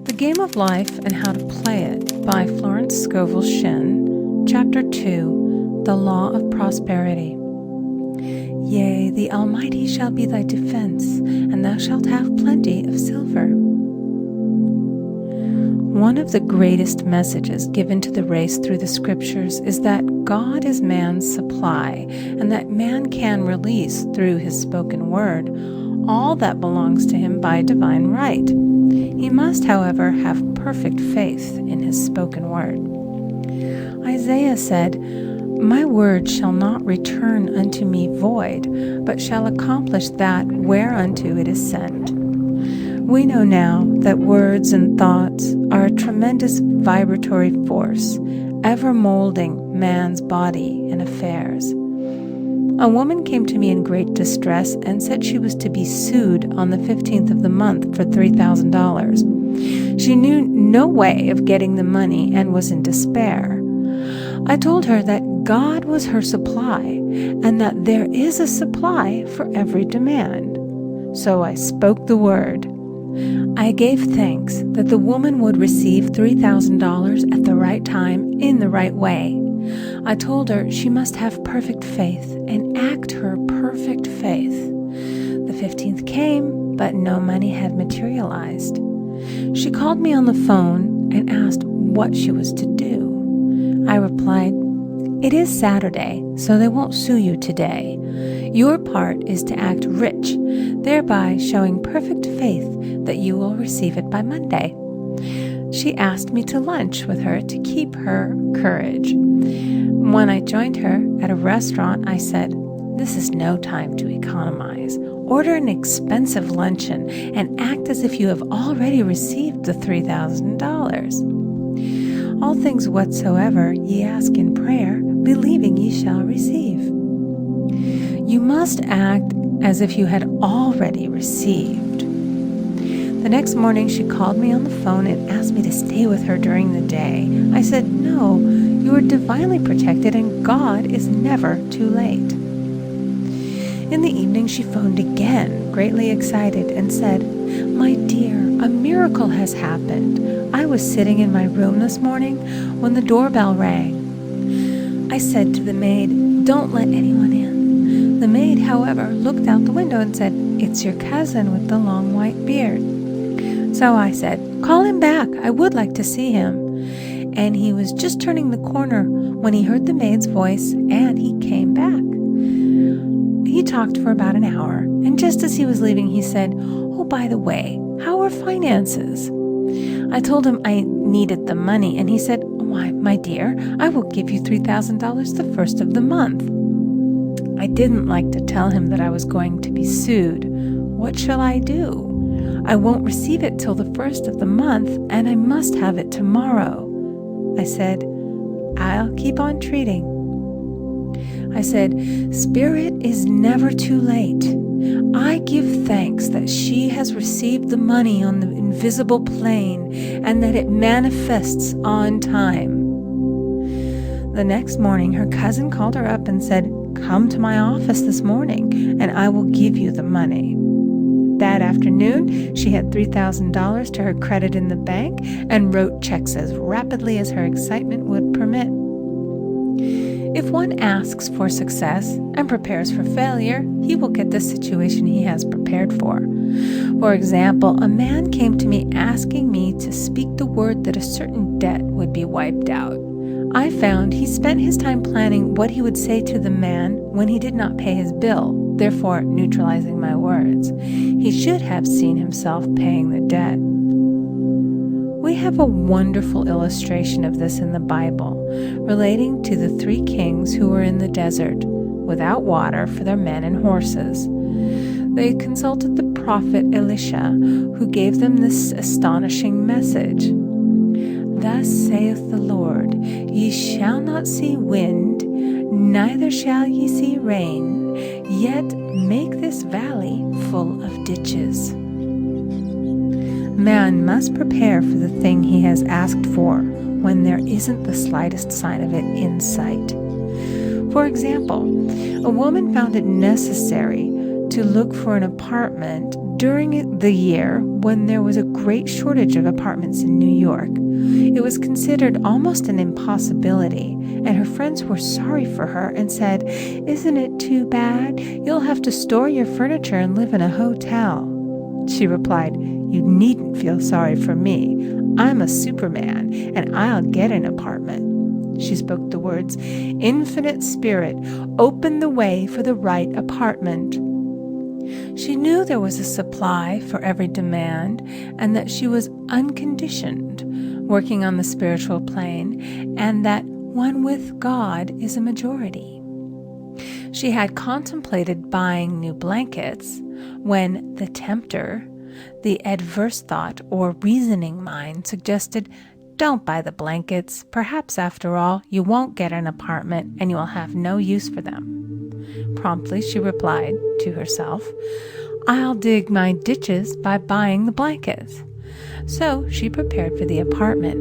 The Game of Life and How to Play It by Florence Scovel Shinn, Chapter 2, The Law of Prosperity. Yea, the Almighty shall be thy defense, and thou shalt have plenty of silver. One of the greatest messages given to the race through the Scriptures is that God is man's supply, and that man can release through his spoken word all that belongs to him by divine right. He must, however, have perfect faith in his spoken word. Isaiah said, "My word shall not return unto me void, but shall accomplish that whereunto it is sent." We know now that words and thoughts are a tremendous vibratory force, ever molding man's body and affairs. A woman came to me in great distress and said she was to be sued on the 15th of the month for $3,000. She knew no way of getting the money and was in despair. I told her that God was her supply and that there is a supply for every demand. So I spoke the word. I gave thanks that the woman would receive $3,000 at the right time in the right way. I told her she must have perfect faith and act her perfect faith. The 15th came, but no money had materialized. She called me on the phone and asked what she was to do. I replied, "It is Saturday, so they won't sue you today. Your part is to act rich, thereby showing perfect faith that you will receive it by Monday." She asked me to lunch with her to keep her courage. When I joined her at a restaurant, I said, "This is no time to economize. Order an expensive luncheon and act as if you have already received the $3,000. All things whatsoever ye ask in prayer, believing ye shall receive." You must act as if you had already received. The next morning, she called me on the phone and asked me to stay with her during the day. I said, "No, you are divinely protected and God is never too late." In the evening, she phoned again, greatly excited, and said, "My dear, a miracle has happened. I was sitting in my room this morning when the doorbell rang. I said to the maid, 'Don't let anyone in.' The maid, however, looked out the window and said, 'It's your cousin with the long white beard.' So I said, 'Call him back. I would like to see him.' And he was just turning the corner when he heard the maid's voice, and he came back. He talked for about an hour, and just as he was leaving, he said, 'Oh, by the way, how are finances?' I told him I needed the money, and he said, 'Why, my dear, I will give you $3,000 the first of the month.' I didn't like to tell him that I was going to be sued. What shall I do? I won't receive it till the first of the month, and I must have it tomorrow. I said, 'I'll keep on treating.' I said, 'Spirit is never too late. I give thanks that she has received the money on the invisible plane and that it manifests on time.' The next morning, her cousin called her up and said, 'Come to my office this morning, and I will give you the money.' That afternoon, she had $3,000 to her credit in the bank and wrote checks as rapidly as her excitement would permit. If one asks for success and prepares for failure, he will get the situation he has prepared for. For example, a man came to me asking me to speak the word that a certain debt would be wiped out. I found he spent his time planning what he would say to the man when he did not pay his bill, therefore neutralizing my words. He should have seen himself paying the debt. We have a wonderful illustration of this in the Bible, relating to the 3 kings who were in the desert, without water for their men and horses. They consulted the prophet Elisha, who gave them this astonishing message. "Thus saith the Lord, ye shall not see wind, neither shall ye see rain, yet make this valley full of ditches." Man must prepare for the thing he has asked for when there isn't the slightest sign of it in sight. For example, a woman found it necessary to look for an apartment During the year when there was a great shortage of apartments in New York, it was considered almost an impossibility, and her friends were sorry for her and said, "Isn't it too bad? You'll have to store your furniture and live in a hotel." She replied, "You needn't feel sorry for me. I'm a Superman, and I'll get an apartment." She spoke the words, "Infinite Spirit, open the way for the right apartment." She knew there was a supply for every demand and that she was unconditioned, working on the spiritual plane, and that one with God is a majority. She had contemplated buying new blankets when the tempter, the adverse thought or reasoning mind, suggested, "Don't buy the blankets. Perhaps, after all, you won't get an apartment and you will have no use for them." Promptly, she replied to herself, "I'll dig my ditches by buying the blankets." So she prepared for the apartment,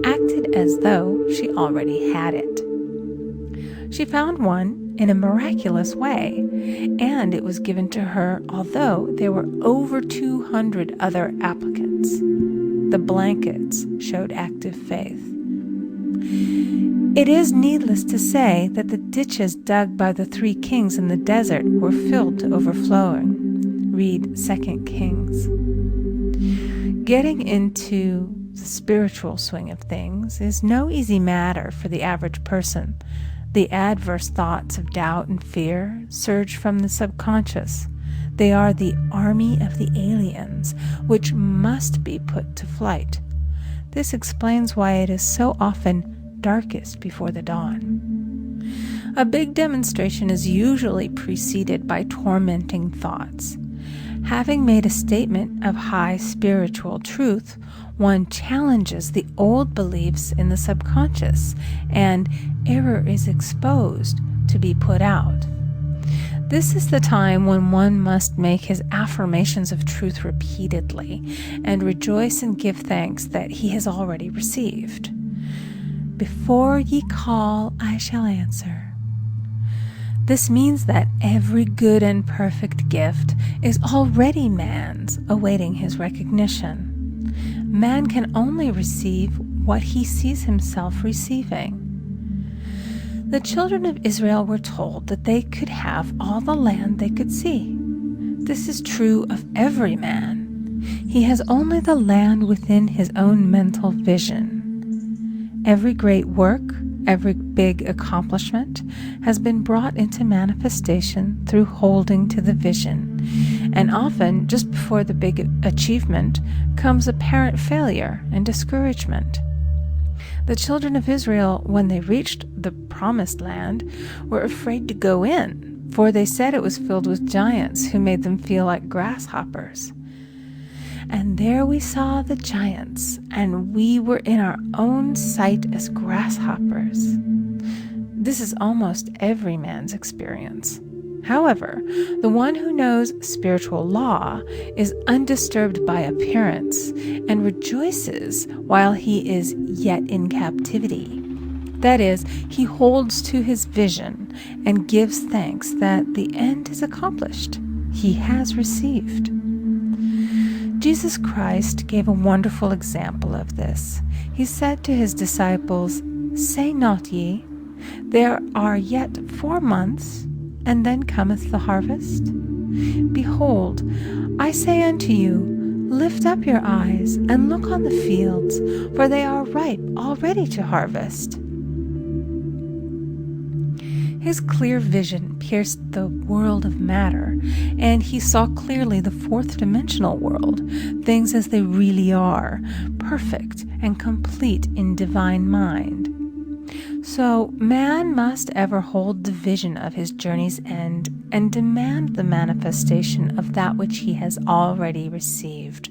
acted as though she already had it. She found one in a miraculous way, and it was given to her although there were over 200 other applicants. The blankets showed active faith. It is needless to say that the ditches dug by the 3 kings in the desert were filled to overflowing. Read 2 Kings. Getting into the spiritual swing of things is no easy matter for the average person. The adverse thoughts of doubt and fear surge from the subconscious. They are the army of the aliens, which must be put to flight. This explains why it is so often darkest before the dawn. A big demonstration is usually preceded by tormenting thoughts. Having made a statement of high spiritual truth, one challenges the old beliefs in the subconscious, and error is exposed to be put out. This is the time when one must make his affirmations of truth repeatedly and rejoice and give thanks that he has already received. "Before ye call, I shall answer." This means that every good and perfect gift is already man's, awaiting his recognition. Man can only receive what he sees himself receiving. The children of Israel were told that they could have all the land they could see. This is true of every man. He has only the land within his own mental vision. Every great work, every big accomplishment has been brought into manifestation through holding to the vision, and often just before the big achievement comes apparent failure and discouragement. The children of Israel, when they reached the promised land, were afraid to go in, for they said it was filled with giants who made them feel like grasshoppers. And there we saw the giants, and we were in our own sight as grasshoppers. This is almost every man's experience. However, the one who knows spiritual law is undisturbed by appearance and rejoices while he is yet in captivity. That is, he holds to his vision and gives thanks that the end is accomplished. He has received. Jesus Christ gave a wonderful example of this. He said to his disciples, "Say not ye, there are yet 4 months, and then cometh the harvest? Behold, I say unto you, lift up your eyes, and look on the fields, for they are ripe already to harvest." His clear vision pierced the world of matter, and he saw clearly the 4th-dimensional world, things as they really are, perfect and complete in divine mind. So man must ever hold the vision of his journey's end and demand the manifestation of that which he has already received.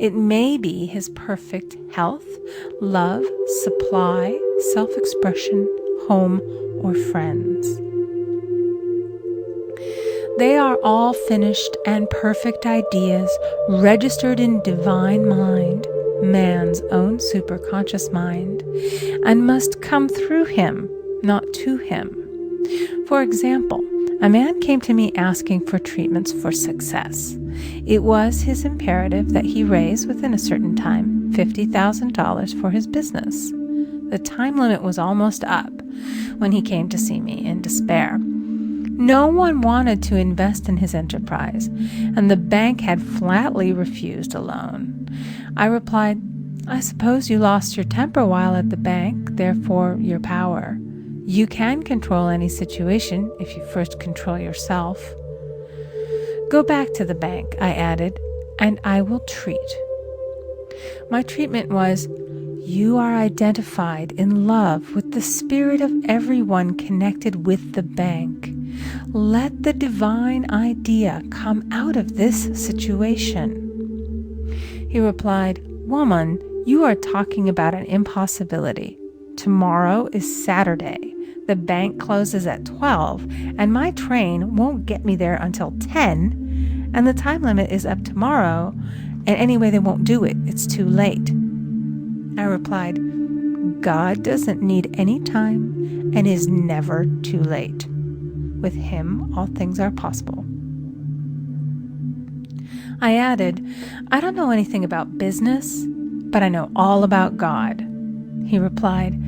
It may be his perfect health, love, supply, self-expression, home, or friends. They are all finished and perfect ideas registered in divine mind, man's own superconscious mind, and must come through him, not to him. For example, a man came to me asking for treatments for success. It was his imperative that he raise, within a certain time, $50,000 for his business. The time limit was almost up when he came to see me in despair. No one wanted to invest in his enterprise, and the bank had flatly refused a loan. I replied, "I suppose you lost your temper while at the bank, therefore your power. You can control any situation if you first control yourself." "Go back to the bank," I added, "and I will treat." My treatment was, "You are identified in love with the spirit of everyone connected with the bank. Let the divine idea come out of this situation." He replied, "Woman, you are talking about an impossibility. Tomorrow is Saturday. The bank closes at 12, and my train won't get me there until 10, and the time limit is up tomorrow, and anyway they won't do it. It's too late." I replied, "God doesn't need any time and is never too late. With him, all things are possible." I added, "I don't know anything about business, but I know all about God." He replied,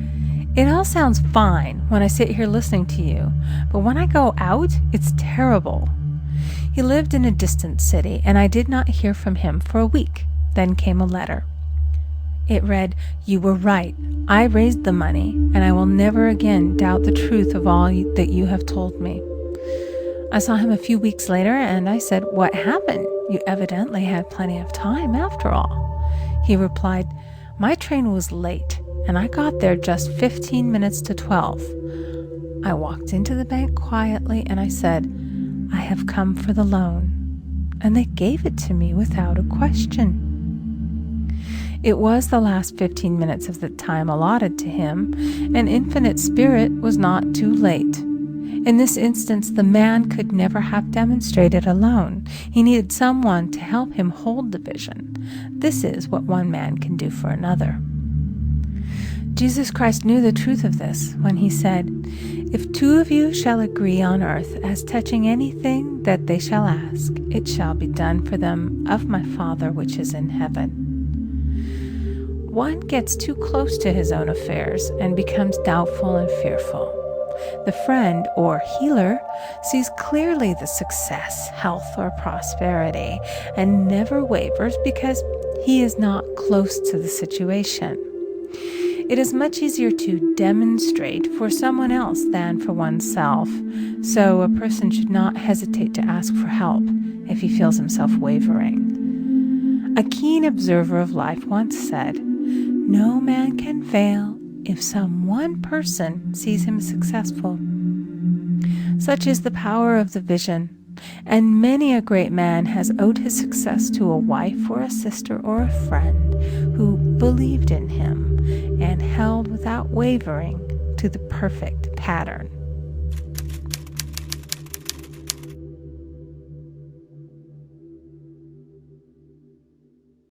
"It all sounds fine when I sit here listening to you, but when I go out, it's terrible." He lived in a distant city, and I did not hear from him for a week. Then came a letter. It read, "You were right. I raised the money, and I will never again doubt the truth of all that you have told me." I saw him a few weeks later, and I said, "What happened? You evidently had plenty of time after all." He replied, "My train was late, and I got there just 15 minutes to 12. I walked into the bank quietly, and I said, 'I have come for the loan.' And they gave it to me without a question." It was the last 15 minutes of the time allotted to him, and Infinite Spirit was not too late. In this instance, the man could never have demonstrated alone. He needed someone to help him hold the vision. This is what one man can do for another. Jesus Christ knew the truth of this when he said, "If two of you shall agree on earth as touching anything that they shall ask, it shall be done for them of my Father which is in heaven." One gets too close to his own affairs and becomes doubtful and fearful. The friend or healer sees clearly the success, health, or prosperity and never wavers because he is not close to the situation. It is much easier to demonstrate for someone else than for oneself, so a person should not hesitate to ask for help if he feels himself wavering. A keen observer of life once said, "No man can fail if some one person sees him successful." Such is the power of the vision, and many a great man has owed his success to a wife or a sister or a friend who believed in him and held without wavering to the perfect pattern.